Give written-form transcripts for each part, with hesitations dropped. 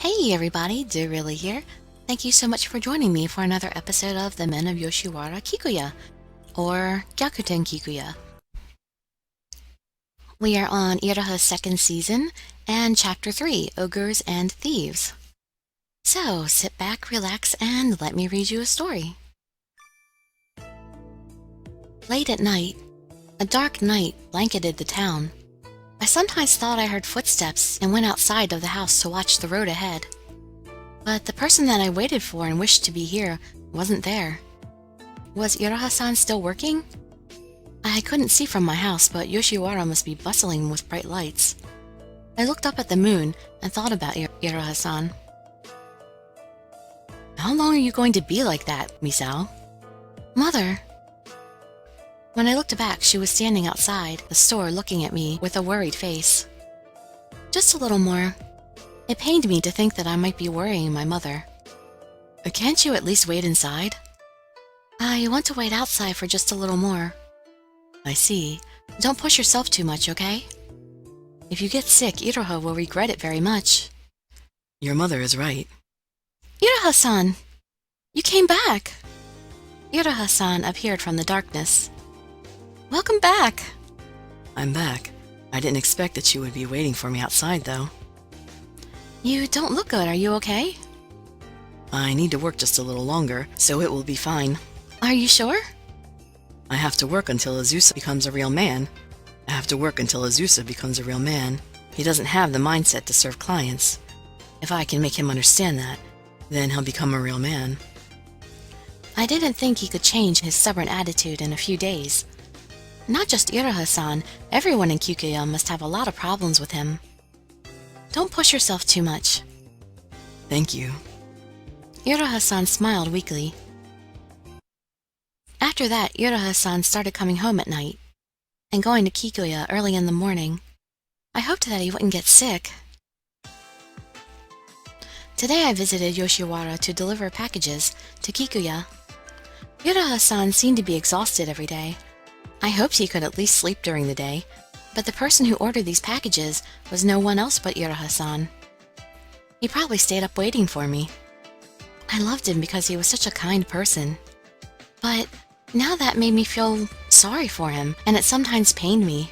Hey everybody, Dirili here. Thank you so much for joining me for another episode of the Men of Yoshiwara Kikuya, or Gyakuten Kikuya. We are on Iroha's second season, and Chapter 3, Ogres and Thieves. So, sit back, relax, and let me read you a story. Late at night, a dark night blanketed the town. I sometimes thought I heard footsteps and went outside of the house to watch the road ahead. But the person that I waited for and wished to be here wasn't there. Was Iroha-san still working? I couldn't see from my house, but Yoshiwara must be bustling with bright lights. I looked up at the moon and thought about Iroha-san. How long are you going to be like that, Misao? Mother! When I looked back, she was standing outside the store looking at me with a worried face. Just a little more. It pained me to think that I might be worrying my mother. Can't you at least wait inside? I want to wait outside for just a little more. I see. Don't push yourself too much, okay? If you get sick, Iroha will regret it very much. Your mother is right. Iroha-san! You came back! Iroha-san appeared from the darkness. Welcome back! I'm back. I didn't expect that you would be waiting for me outside, though. You don't look good. Are you okay? I need to work just a little longer, so it will be fine. Are you sure? I have to work until Azusa becomes a real man. I have to work until Azusa becomes a real man. He doesn't have the mindset to serve clients. If I can make him understand that, then he'll become a real man. I didn't think he could change his stubborn attitude in a few days. Not just Iroha-san, everyone in Kikuya must have a lot of problems with him. Don't push yourself too much. Thank you. Iroha-san smiled weakly. After that, Iroha-san started coming home at night and going to Kikuya early in the morning. I hoped that he wouldn't get sick. Today I visited Yoshiwara to deliver packages to Kikuya. Iroha-san seemed to be exhausted every day. I hoped he could at least sleep during the day, but the person who ordered these packages was no one else but Iroha-san. He probably stayed up waiting for me. I loved him because he was such a kind person. But now that made me feel sorry for him, and it sometimes pained me.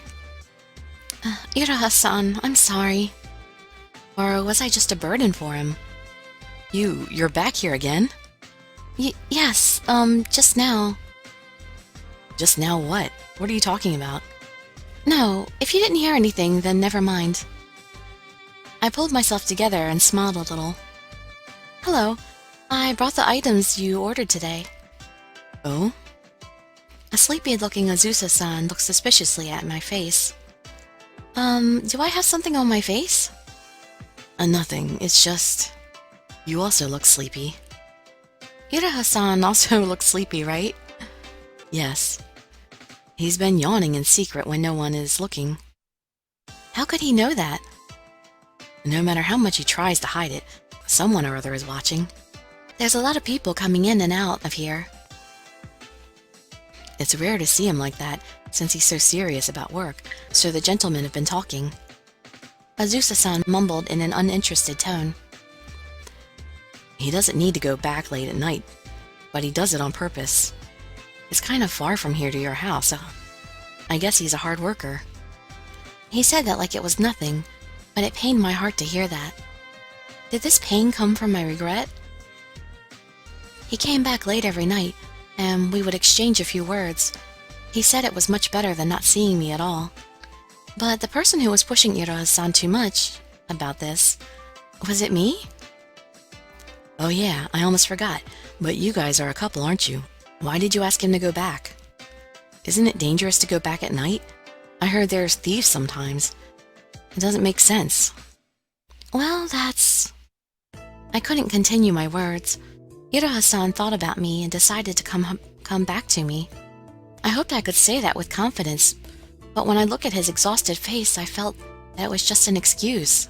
Iroha-san, I'm sorry. Or was I just a burden for him? You're back here again? Yes, just now. Just now what? What are you talking about? No, if you didn't hear anything, then never mind. I pulled myself together and smiled a little. Hello, I brought the items you ordered today. Oh? A sleepy-looking Azusa-san looked suspiciously at my face. Do I have something on my face? Nothing, it's just... You also look sleepy. Iroha-san also looks sleepy, right? Yes. He's been yawning in secret when no one is looking. How could he know that? No matter how much he tries to hide it, someone or other is watching. There's a lot of people coming in and out of here. It's rare to see him like that, since he's so serious about work, so the gentlemen have been talking. Azusa-san mumbled in an uninterested tone. He doesn't need to go back late at night, but he does it on purpose. It's kind of far from here to your house, so I guess he's a hard worker. He said that like it was nothing, but it pained my heart to hear that. Did this pain come from my regret? He came back late every night, and we would exchange a few words. He said it was much better than not seeing me at all. But the person who was pushing Iroha-san too much about this, was it me? Oh yeah, I almost forgot, but you guys are a couple, aren't you? Why did you ask him to go back? Isn't it dangerous to go back at night? I heard there's thieves sometimes. It doesn't make sense. Well, that's... I couldn't continue my words. Iroha-san thought about me and decided to come back to me. I hoped I could say that with confidence, but when I looked at his exhausted face, I felt that it was just an excuse.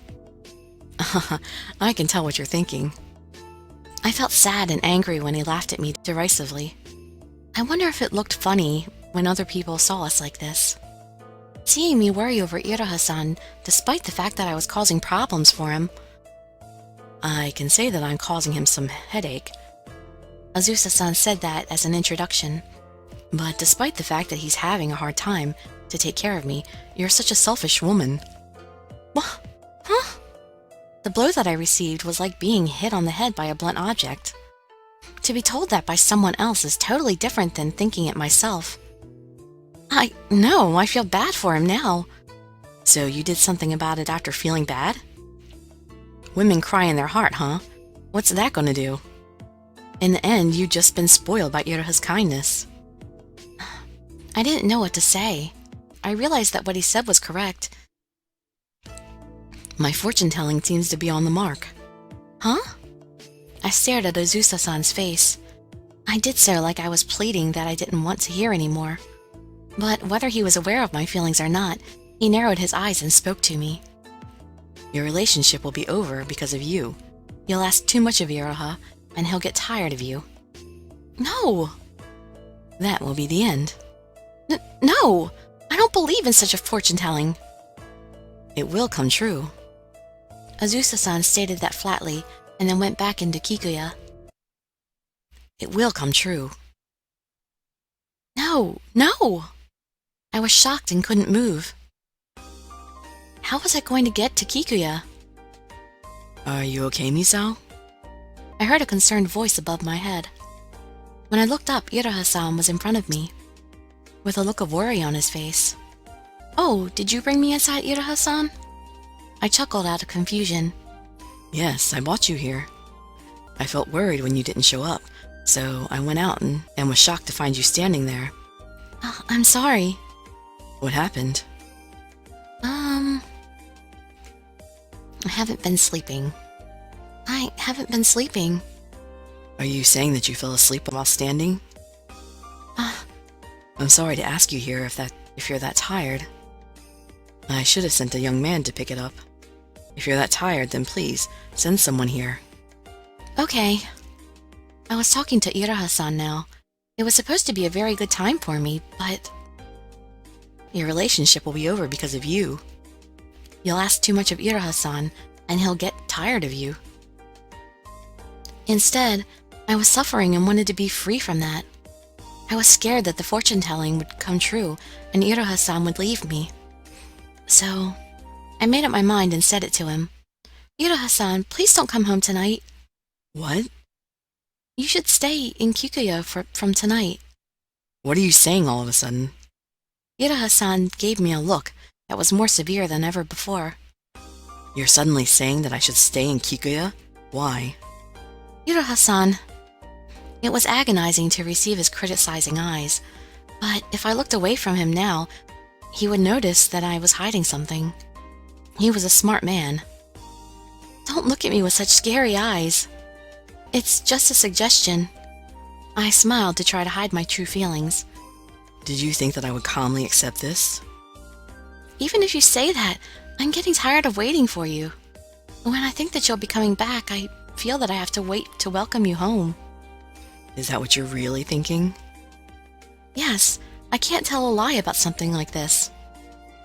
I can tell what you're thinking. I felt sad and angry when he laughed at me derisively. I wonder if it looked funny when other people saw us like this. Seeing me worry over Iroha-san, despite the fact that I was causing problems for him. I can say that I'm causing him some headache. Azusa-san said that as an introduction. But despite the fact that he's having a hard time to take care of me, you're such a selfish woman. What? Huh? The blow that I received was like being hit on the head by a blunt object. To be told that by someone else is totally different than thinking it myself. I feel bad for him now. So you did something about it after feeling bad? Women cry in their heart, huh? What's that gonna do? In the end, you've just been spoiled by Iroha's kindness. I didn't know what to say. I realized that what he said was correct. My fortune-telling seems to be on the mark. Huh? I stared at Azusa-san's face. I did so like I was pleading that I didn't want to hear anymore. But whether he was aware of my feelings or not, he narrowed his eyes and spoke to me. Your relationship will be over because of you. You'll ask too much of Iroha, and he'll get tired of you. No! That will be the end. No! I don't believe in such a fortune-telling. It will come true. Azusa-san stated that flatly, and then went back into Kikuya. It will come true. No! No! I was shocked and couldn't move. How was I going to get to Kikuya? Are you okay, Misao? I heard a concerned voice above my head. When I looked up, Iroha-san was in front of me, with a look of worry on his face. Oh, did you bring me inside, Iroha-san? I chuckled out of confusion. Yes, I brought you here. I felt worried when you didn't show up, so I went out and was shocked to find you standing there. Oh, I'm sorry. What happened? I haven't been sleeping. Are you saying that you fell asleep while standing? I'm sorry to ask you here if you're that tired. I should have sent a young man to pick it up. If you're that tired, then please, send someone here. Okay. I was talking to Iroha-san now. It was supposed to be a very good time for me, but... Your relationship will be over because of you. You'll ask too much of Iroha-san, and he'll get tired of you. Instead, I was suffering and wanted to be free from that. I was scared that the fortune-telling would come true, and Iroha-san would leave me. So, I made up my mind and said it to him. Iroha-san, please don't come home tonight. What? You should stay in Kikuya from tonight. What are you saying all of a sudden? Iroha-san gave me a look that was more severe than ever before. You're suddenly saying that I should stay in Kikuya? Why? Iroha-san. It was agonizing to receive his criticizing eyes, but if I looked away from him now, he would notice that I was hiding something. He was a smart man. Don't look at me with such scary eyes. It's just a suggestion. I smiled to try to hide my true feelings. Did you think that I would calmly accept this? Even if you say that, I'm getting tired of waiting for you. When I think that you'll be coming back, I feel that I have to wait to welcome you home. Is that what you're really thinking? Yes, I can't tell a lie about something like this.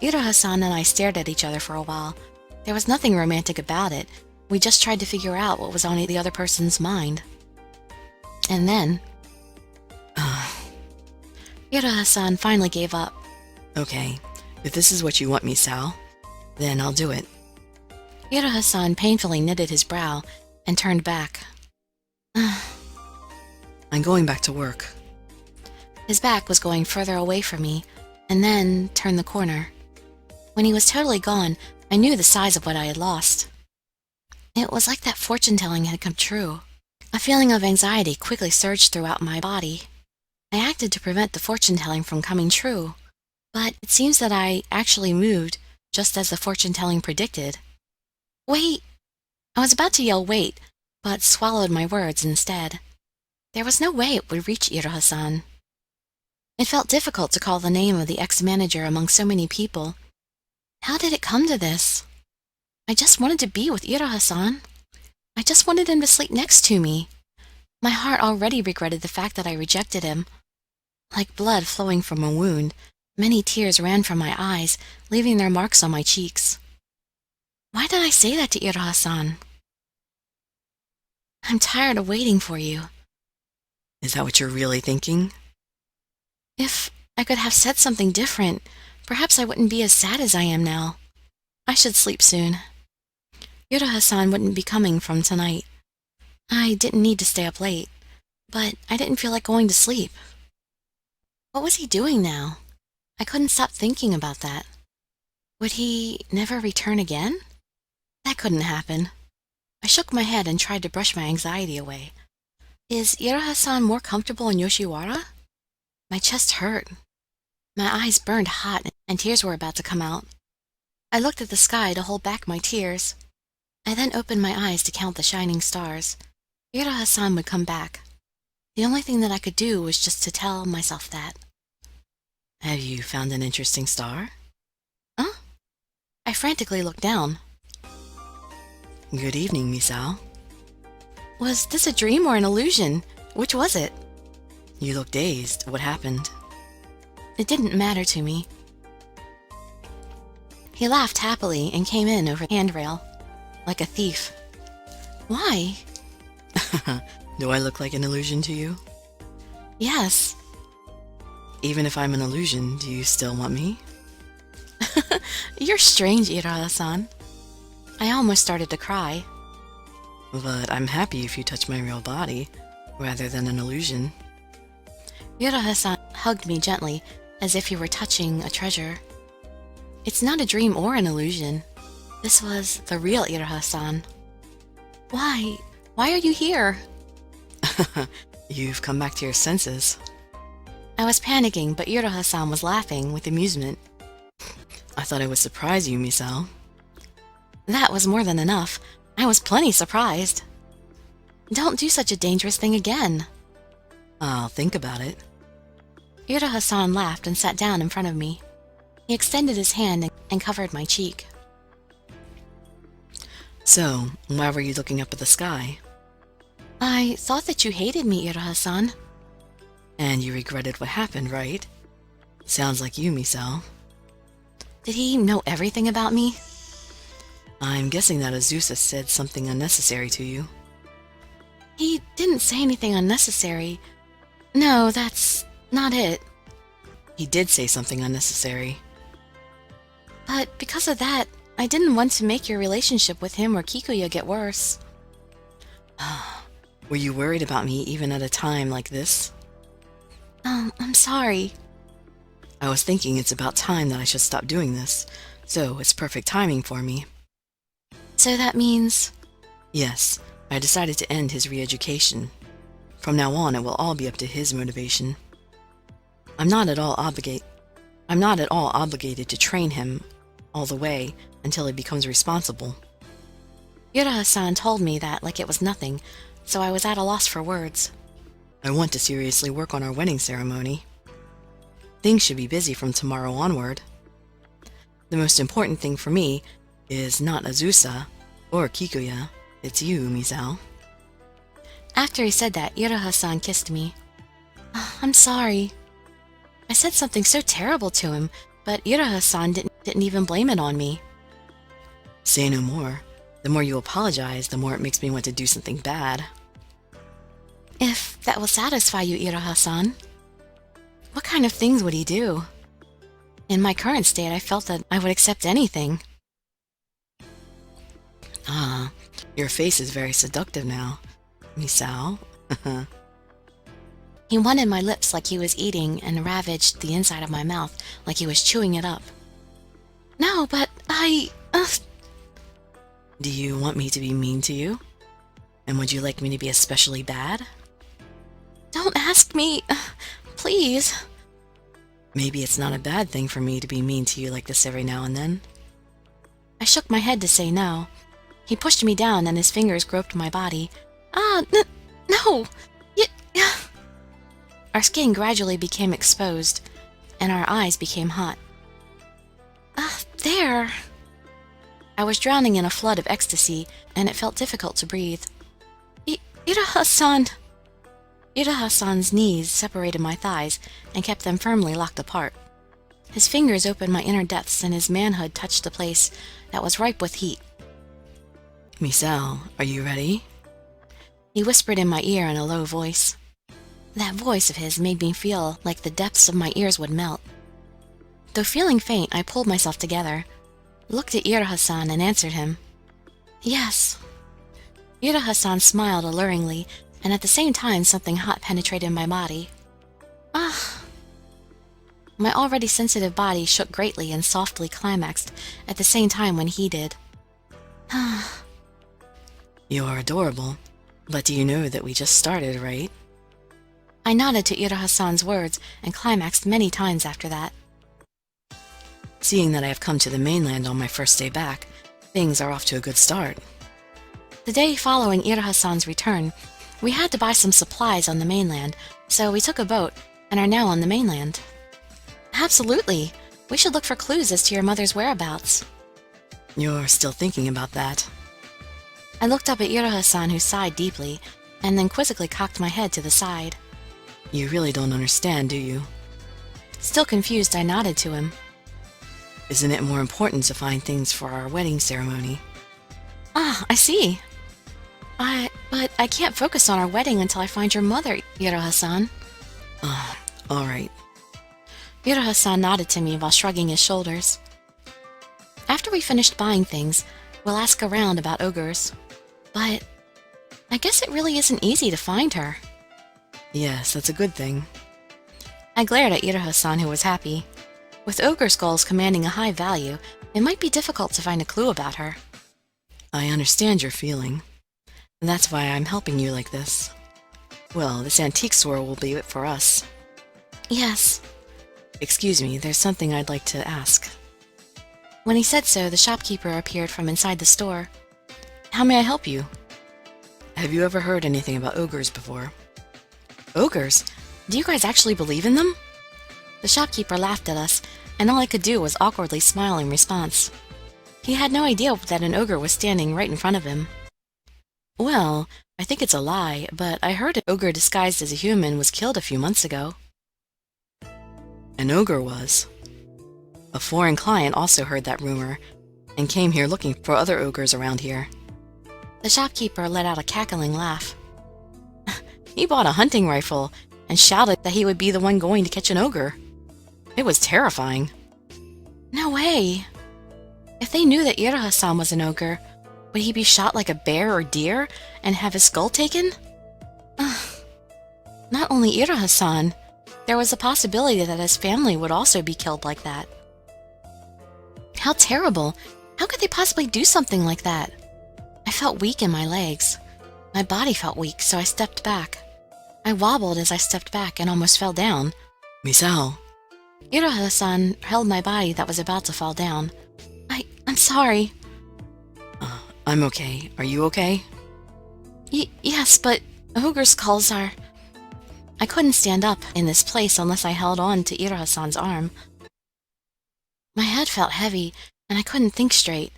Iroha-san and I stared at each other for a while. There was nothing romantic about it. We just tried to figure out what was on the other person's mind. And then... Iroha-san finally gave up. Okay, if this is what you want, Misao, then I'll do it. Iroha-san painfully knitted his brow and turned back. I'm going back to work. His back was going further away from me, and then turned the corner. When he was totally gone, I knew the size of what I had lost. It was like that fortune-telling had come true. A feeling of anxiety quickly surged throughout my body. I acted to prevent the fortune-telling from coming true, but it seems that I actually moved just as the fortune-telling predicted. Wait! I was about to yell wait, but swallowed my words instead. There was no way it would reach Iroha-san. It felt difficult to call the name of the ex-manager among so many people. How did it come to this? I just wanted to be with Iroha-san. I just wanted him to sleep next to me. My heart already regretted the fact that I rejected him. Like blood flowing from a wound, many tears ran from my eyes, leaving their marks on my cheeks. Why did I say that to Iroha-san? I'm tired of waiting for you. Is that what you're really thinking? If I could have said something different, perhaps I wouldn't be as sad as I am now. I should sleep soon. Iroha-san wouldn't be coming from tonight. I didn't need to stay up late, but I didn't feel like going to sleep. What was he doing now? I couldn't stop thinking about that. Would he never return again? That couldn't happen. I shook my head and tried to brush my anxiety away. Is Iroha-san more comfortable in Yoshiwara? My chest hurt. My eyes burned hot and tears were about to come out. I looked at the sky to hold back my tears. I then opened my eyes to count the shining stars. Iroha-san would come back. The only thing that I could do was just to tell myself that. Have you found an interesting star? Huh? I frantically looked down. Good evening, Misao. Was this a dream or an illusion? Which was it? You look dazed. What happened? It didn't matter to me. He laughed happily and came in over the handrail, like a thief. Why? Do I look like an illusion to you? Yes. Even if I'm an illusion, do you still want me? You're strange, Iroha-san. I almost started to cry. But I'm happy if you touch my real body, rather than an illusion. Iroha-san hugged me gently, as if he were touching a treasure. It's not a dream or an illusion. This was the real Iroha-san. Why? Why are you here? You've come back to your senses. I was panicking, but Iroha-san was laughing with amusement. I thought I would surprise you, Misao. That was more than enough. I was plenty surprised. Don't do such a dangerous thing again. I'll think about it. Iroha-san laughed and sat down in front of me. He extended his hand and covered my cheek. So, why were you looking up at the sky? I thought that you hated me, Iroha-san. And you regretted what happened, right? Sounds like you, Misao. Did he know everything about me? I'm guessing that Azusa said something unnecessary to you. He didn't say anything unnecessary. No, that's not it. He did say something unnecessary. But because of that, I didn't want to make your relationship with him or Kikuya get worse. Were you worried about me even at a time like this? I'm sorry. I was thinking it's about time that I should stop doing this, so it's perfect timing for me. So that means... Yes, I decided to end his re-education. From now on, it will all be up to his motivation. I'm not at all obligated to train him all the way until he becomes responsible. Iroha-san told me that like it was nothing, so I was at a loss for words. I want to seriously work on our wedding ceremony. Things should be busy from tomorrow onward. The most important thing for me is not Azusa or Kikuya, it's you, Misao. After he said that, Iroha-san kissed me. I'm sorry. I said something so terrible to him, but Iroha-san didn't even blame it on me. Say no more. The more you apologize, the more it makes me want to do something bad. If that will satisfy you, Iroha-san. What kind of things would he do? In my current state, I felt that I would accept anything. Your face is very seductive now, Misao. He wanted my lips like he was eating and ravaged the inside of my mouth like he was chewing it up. No, but Do you want me to be mean to you? And would you like me to be especially bad? Don't ask me, please. Maybe it's not a bad thing for me to be mean to you like this every now and then. I shook my head to say no. He pushed me down and his fingers groped my body. No! Our skin gradually became exposed, and our eyes became hot. There! I was drowning in a flood of ecstasy, and it felt difficult to breathe. Iroha-san! Iroha-san's knees separated my thighs and kept them firmly locked apart. His fingers opened my inner depths, and his manhood touched the place that was ripe with heat. Misao, are you ready? He whispered in my ear in a low voice. That voice of his made me feel like the depths of my ears would melt. Though feeling faint, I pulled myself together, looked at Iroha-san, and answered him. Yes. Iroha-san smiled alluringly, and at the same time something hot penetrated my body. Ah! My already sensitive body shook greatly and softly climaxed at the same time when he did. Ah. You are adorable, but do you know that we just started, right? I nodded to Iroha-san's words and climaxed many times after that. Seeing that I have come to the mainland on my first day back, things are off to a good start. The day following Iroha-san's return, we had to buy some supplies on the mainland, so we took a boat and are now on the mainland. Absolutely! We should look for clues as to your mother's whereabouts. You're still thinking about that. I looked up at Iroha-san, who sighed deeply, and then quizzically cocked my head to the side. You really don't understand, do you? Still confused, I nodded to him. Isn't it more important to find things for our wedding ceremony? Ah, I see. But I can't focus on our wedding until I find your mother, Iroha-san. All right. Iroha-san nodded to me while shrugging his shoulders. After we finished buying things, we'll ask around about ogres. But I guess it really isn't easy to find her. Yes, that's a good thing. I glared at Iroha-san, who was happy. With ogre skulls commanding a high value, it might be difficult to find a clue about her. I understand your feeling. That's why I'm helping you like this. Well, this antique store will be it for us. Yes. Excuse me, there's something I'd like to ask. When he said so, the shopkeeper appeared from inside the store. How may I help you? Have you ever heard anything about ogres before? Ogres? Do you guys actually believe in them? The shopkeeper laughed at us, and all I could do was awkwardly smile in response. He had no idea that an ogre was standing right in front of him. Well, I think it's a lie, but I heard an ogre disguised as a human was killed a few months ago. An ogre was? A foreign client also heard that rumor, and came here looking for other ogres around here. The shopkeeper let out a cackling laugh. He bought a hunting rifle and shouted that he would be the one going to catch an ogre. It was terrifying. No way! If they knew that Iroha-san was an ogre, would he be shot like a bear or deer and have his skull taken? Not only Iroha-san, there was a possibility that his family would also be killed like that. How terrible! How could they possibly do something like that? I felt weak in my legs. My body felt weak, so I stepped back. I wobbled as I stepped back and almost fell down. Misao. Iroha-san held my body that was about to fall down. I'm sorry. I'm okay. Are you okay? Yes, but ogre skulls are... I couldn't stand up in this place unless I held on to Iroha-san's arm. My head felt heavy, and I couldn't think straight.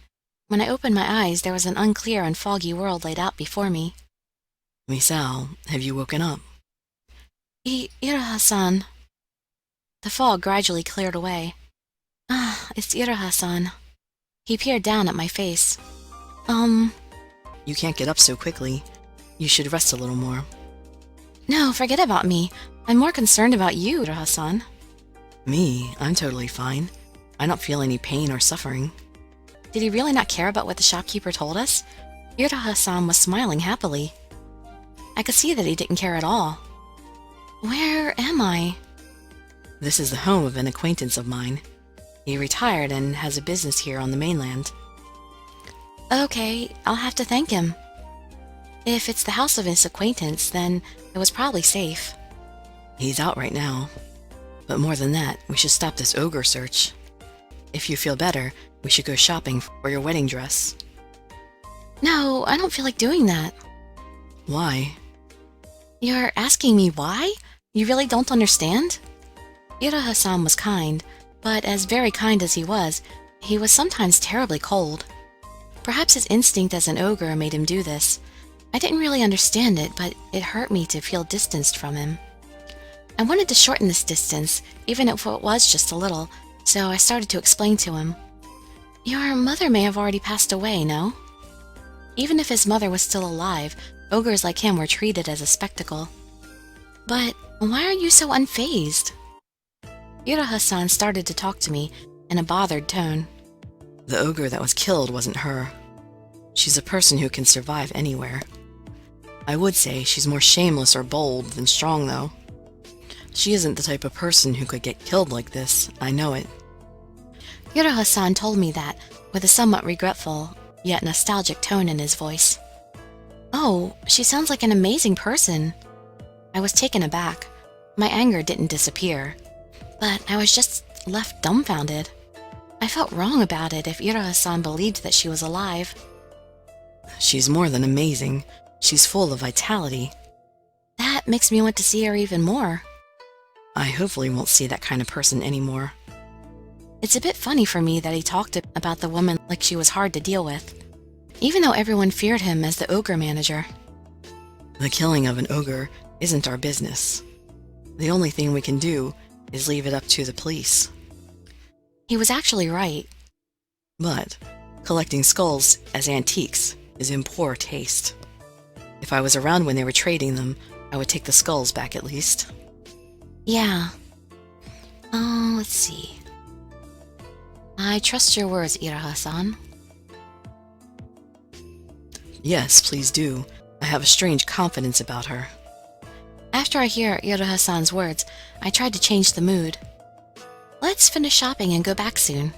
When I opened my eyes, there was an unclear and foggy world laid out before me. Misao, have you woken up? Iroha-san. The fog gradually cleared away. It's Iroha-san. He peered down at my face. You can't get up so quickly. You should rest a little more. No, forget about me. I'm more concerned about you, Iroha-san. Me? I'm totally fine. I don't feel any pain or suffering. Did he really not care about what the shopkeeper told us? Iroha-san was smiling happily. I could see that he didn't care at all. Where am I? This is the home of an acquaintance of mine. He retired and has a business here on the mainland. Okay, I'll have to thank him. If it's the house of his acquaintance, then it was probably safe. He's out right now. But more than that, we should stop this ogre search. If you feel better, we should go shopping for your wedding dress. No, I don't feel like doing that. Why? You're asking me why? You really don't understand? Iroha-san was kind, but as very kind as he was sometimes terribly cold. Perhaps his instinct as an ogre made him do this. I didn't really understand it, but it hurt me to feel distanced from him. I wanted to shorten this distance, even if it was just a little, so I started to explain to him. Your mother may have already passed away, no? Even if his mother was still alive, ogres like him were treated as a spectacle. But why are you so unfazed? Iroha-san started to talk to me in a bothered tone. The ogre that was killed wasn't her. She's a person who can survive anywhere. I would say she's more shameless or bold than strong, though. She isn't the type of person who could get killed like this, I know it. Iroha-san told me that with a somewhat regretful, yet nostalgic tone in his voice. Oh, she sounds like an amazing person. I was taken aback. My anger didn't disappear, but I was just left dumbfounded. I felt wrong about it if Iroha-san believed that she was alive. She's more than amazing. She's full of vitality. That makes me want to see her even more. I hopefully won't see that kind of person anymore. It's a bit funny for me that he talked about the woman like she was hard to deal with, even though everyone feared him as the ogre manager. The killing of an ogre isn't our business. The only thing we can do is leave it up to the police. He was actually right. But collecting skulls as antiques is in poor taste. If I was around when they were trading them, I would take the skulls back at least. Yeah. Oh, let's see. I trust your words, Iroha-san. Yes, please do. I have a strange confidence about her. After I hear Iroha-san's words, I tried to change the mood. Let's finish shopping and go back soon.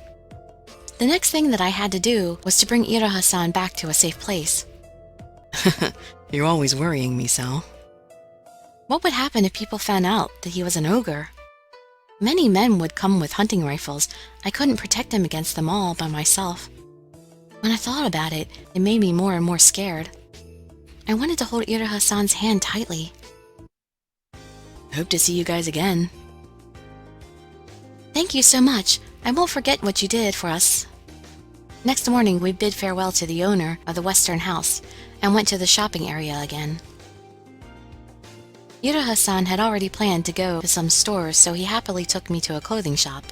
The next thing that I had to do was to bring Iroha-san back to a safe place. You're always worrying me, Sal. What would happen if people found out that he was an ogre? Many men would come with hunting rifles. I couldn't protect him against them all by myself. When I thought about it, it made me more and more scared. I wanted to hold Iroha-san's hand tightly. Hope to see you guys again. Thank you so much. I won't forget what you did for us. Next morning, we bid farewell to the owner of the Western house and went to the shopping area again. Iroha-san had already planned to go to some stores, so he happily took me to a clothing shop.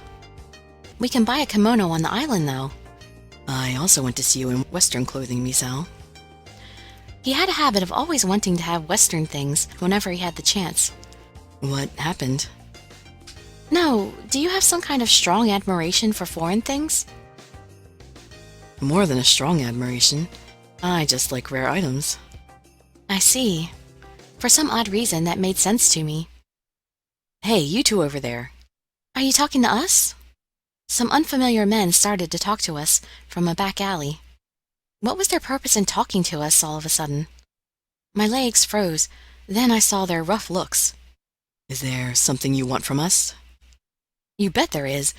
We can buy a kimono on the island, though. I also went to see you in Western clothing, Misao. He had a habit of always wanting to have Western things whenever he had the chance. What happened? No, do you have some kind of strong admiration for foreign things? More than a strong admiration. I just like rare items. I see. For some odd reason, that made sense to me. Hey, you two over there. Are you talking to us? Some unfamiliar men started to talk to us from a back alley. What was their purpose in talking to us all of a sudden? My legs froze. Then I saw their rough looks. Is there something you want from us? You bet there is.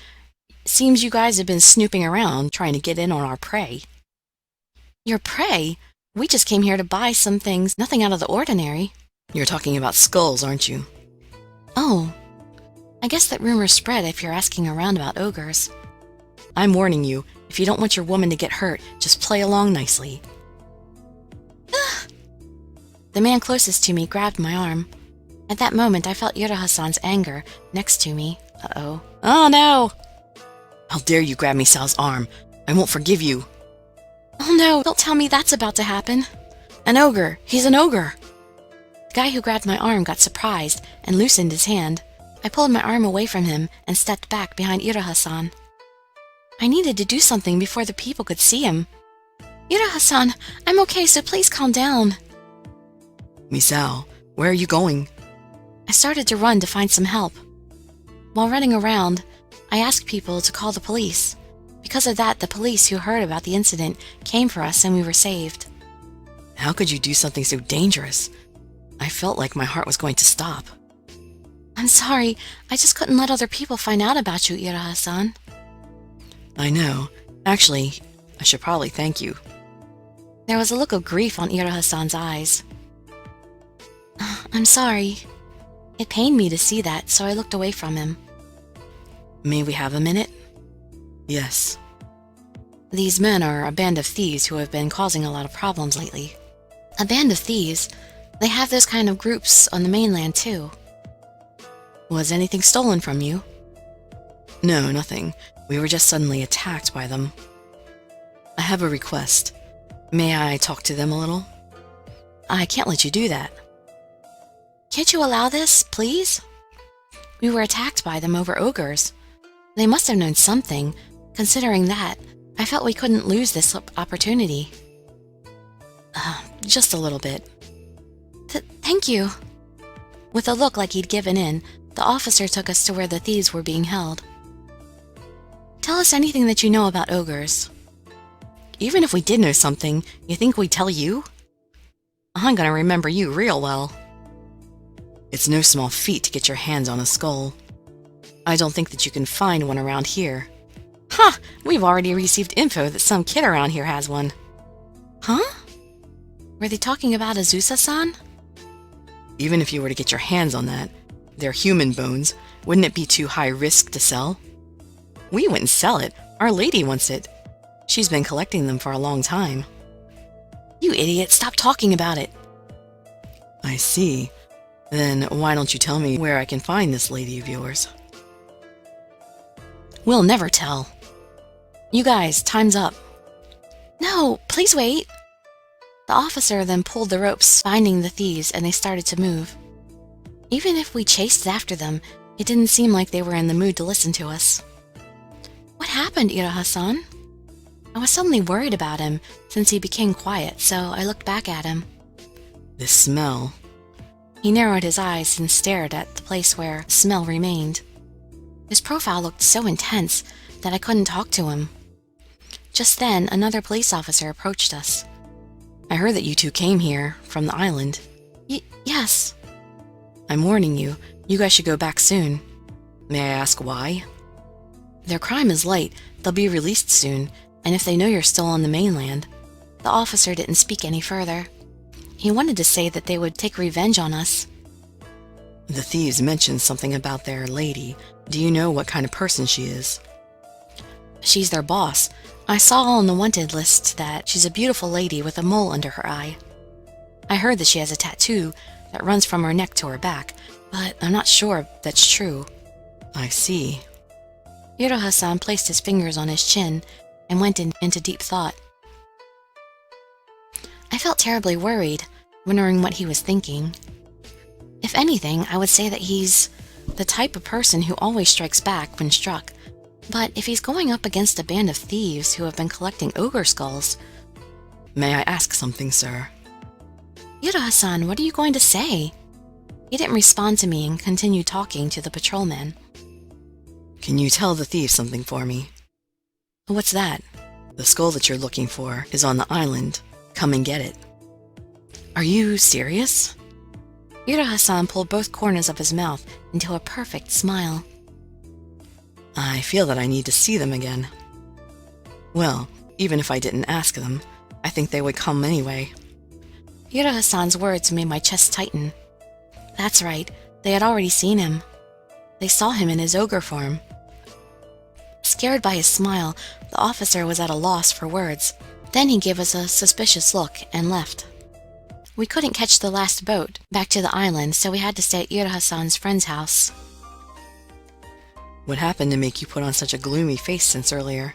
Seems you guys have been snooping around, trying to get in on our prey. Your prey? We just came here to buy some things, nothing out of the ordinary. You're talking about skulls, aren't you? Oh. I guess that rumor spread if you're asking around about ogres. I'm warning you, if you don't want your woman to get hurt, just play along nicely. The man closest to me grabbed my arm. At that moment, I felt Iroha-san's anger next to me. Uh-oh. Oh, no! How dare you grab Misao's arm? I won't forgive you. Oh, no, don't tell me that's about to happen. An ogre! He's an ogre! The guy who grabbed my arm got surprised and loosened his hand. I pulled my arm away from him and stepped back behind Iroha-san. I needed to do something before the people could see him. Iroha-san, I'm okay, so please calm down. Misao, where are you going? I started to run to find some help. While running around, I asked people to call the police. Because of that, the police who heard about the incident came for us and we were saved. How could you do something so dangerous? I felt like my heart was going to stop. I'm sorry, I just couldn't let other people find out about you, Iroha-san. I know. Actually, I should probably thank you. There was a look of grief on Iroha-san's eyes. I'm sorry. It pained me to see that, so I looked away from him. May we have a minute? Yes. These men are a band of thieves who have been causing a lot of problems lately. A band of thieves? They have those kind of groups on the mainland, too. Was anything stolen from you? No, nothing. We were just suddenly attacked by them. I have a request. May I talk to them a little? I can't let you do that. Can't you allow this, please? We were attacked by them over ogres. They must have known something. Considering that, I felt we couldn't lose this opportunity. Just a little bit. Thank you. With a look like he'd given in, the officer took us to where the thieves were being held. Tell us anything that you know about ogres. Even if we did know something, you think we'd tell you? I'm gonna remember you real well. It's no small feat to get your hands on a skull. I don't think that you can find one around here. Ha! We've already received info that some kid around here has one. Huh? Were they talking about Azusa-san? Even if you were to get your hands on that, they're human bones. Wouldn't it be too high risk to sell? We wouldn't sell it. Our lady wants it. She's been collecting them for a long time. You idiot, stop talking about it. I see. Then why don't you tell me where I can find this lady of yours? We'll never tell. You guys, time's up. No, please wait. The officer then pulled the ropes binding the thieves and they started to move. Even if we chased after them, it didn't seem like they were in the mood to listen to us. What happened, Iroha-san? I was suddenly worried about him since he became quiet, so I looked back at him. This smell. He narrowed his eyes and stared at the place where smell remained. His profile looked so intense that I couldn't talk to him. Just then, another police officer approached us. I heard that you two came here from the island. Yes. I'm warning you, you guys should go back soon. May I ask why? Their crime is light. They'll be released soon, and if they know you're still on the mainland. The officer didn't speak any further. He wanted to say that they would take revenge on us. The thieves mentioned something about their lady. Do you know what kind of person she is? She's their boss. I saw on the wanted list that she's a beautiful lady with a mole under her eye. I heard that she has a tattoo that runs from her neck to her back, but I'm not sure that's true. I see. Iroha-san placed his fingers on his chin and went into deep thought. I felt terribly worried, wondering what he was thinking. If anything, I would say that he's the type of person who always strikes back when struck. But if he's going up against a band of thieves who have been collecting ogre skulls... May I ask something, sir? Iroha-san, what are you going to say? He didn't respond to me and continued talking to the patrolman. Can you tell the thief something for me? What's that? The skull that you're looking for is on the island. Come and get it. Are you serious? Iroha-san pulled both corners of his mouth into a perfect smile. I feel that I need to see them again. Well, even if I didn't ask them, I think they would come anyway. Iroha-san's words made my chest tighten. That's right, they had already seen him. They saw him in his ogre form. Scared by his smile, the officer was at a loss for words. Then he gave us a suspicious look and left. We couldn't catch the last boat back to the island, so we had to stay at Iroha-san's friend's house. What happened to make you put on such a gloomy face since earlier?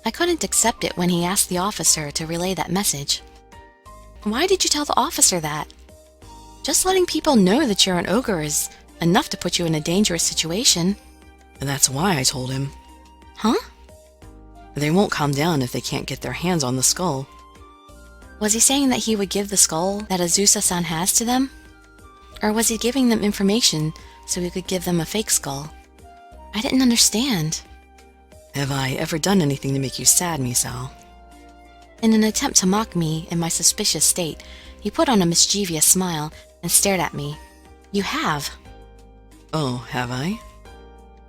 I couldn't accept it when he asked the officer to relay that message. Why did you tell the officer that? Just letting people know that you're an ogre is enough to put you in a dangerous situation. And that's why I told him. Huh? They won't calm down if they can't get their hands on the skull. Was he saying that he would give the skull that Azusa-san has to them? Or was he giving them information so he could give them a fake skull? I didn't understand. Have I ever done anything to make you sad, Misao? In an attempt to mock me in my suspicious state, he put on a mischievous smile and stared at me. You have. Oh, have I?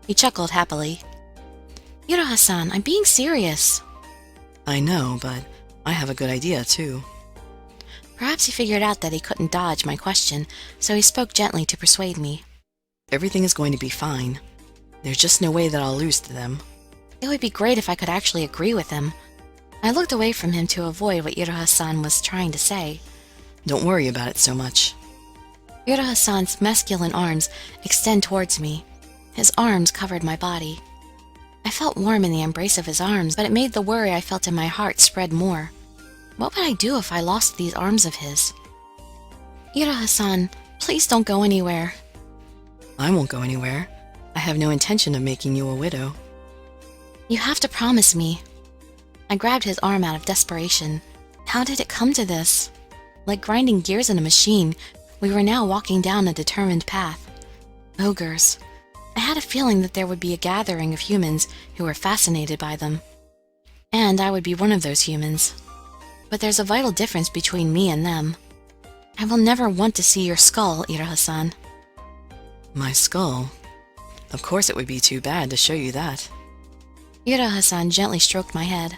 He chuckled happily. Iroha-san, I'm being serious. I know, but I have a good idea, too. Perhaps he figured out that he couldn't dodge my question, so he spoke gently to persuade me. Everything is going to be fine. There's just no way that I'll lose to them. It would be great if I could actually agree with him. I looked away from him to avoid what Iroha-san was trying to say. Don't worry about it so much. Iroha-san's masculine arms extend towards me. His arms covered my body. I felt warm in the embrace of his arms, but it made the worry I felt in my heart spread more. What would I do if I lost these arms of his? Iroha-san, please don't go anywhere. I won't go anywhere. I have no intention of making you a widow. You have to promise me. I grabbed his arm out of desperation. How did it come to this? Like grinding gears in a machine, we were now walking down a determined path. Ogres. I had a feeling that there would be a gathering of humans who were fascinated by them. And I would be one of those humans. But there's a vital difference between me and them. I will never want to see your skull, Iroha-san. My skull? Of course it would be too bad to show you that. Iroha-san gently stroked my head.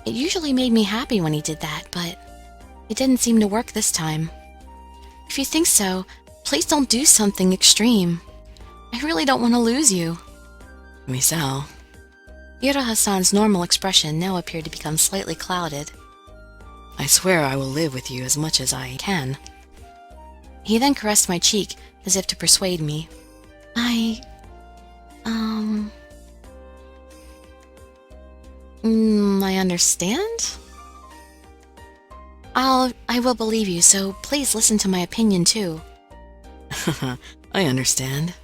It usually made me happy when he did that, but it didn't seem to work this time. If you think so, please don't do something extreme. I really don't want to lose you. Misao. Iroha-san's normal expression now appeared to become slightly clouded. I swear I will live with you as much as I can. He then caressed my cheek as if to persuade me. I understand? I will believe you, so please listen to my opinion too. I understand.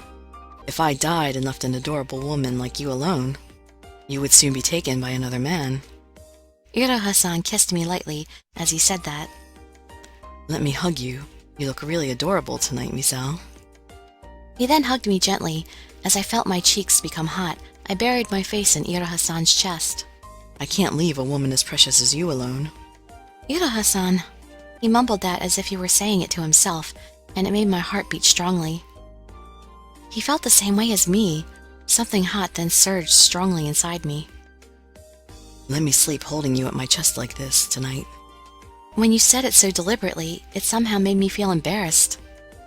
If I died and left an adorable woman like you alone, you would soon be taken by another man. Iroha-san kissed me lightly as he said that. Let me hug you. You look really adorable tonight, Misao. He then hugged me gently. As I felt my cheeks become hot, I buried my face in Iroha-san's chest. I can't leave a woman as precious as you alone. Iroha-san. He mumbled that as if he were saying it to himself, and it made my heart beat strongly. He felt the same way as me. Something hot then surged strongly inside me. Let me sleep holding you at my chest like this tonight. When you said it so deliberately, it somehow made me feel embarrassed.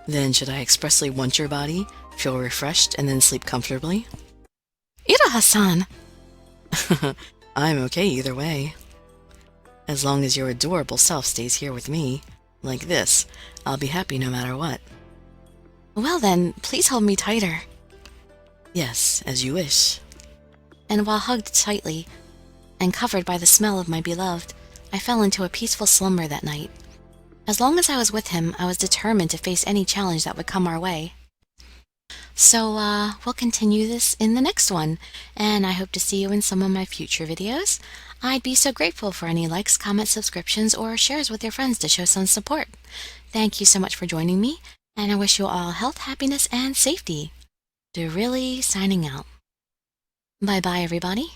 Then should I expressly want your body, feel refreshed, and then sleep comfortably? Iroha-san! I'm okay either way. As long as your adorable self stays here with me, like this, I'll be happy no matter what. Well then, please hold me tighter. Yes, as you wish. And while hugged tightly, and covered by the smell of my beloved, I fell into a peaceful slumber that night. As long as I was with him, I was determined to face any challenge that would come our way. So, we'll continue this in the next one, and I hope to see you in some of my future videos. I'd be so grateful for any likes, comments, subscriptions, or shares with your friends to show some support. Thank you so much for joining me, and I wish you all health, happiness, and safety. Dirili signing out. Bye-bye, everybody.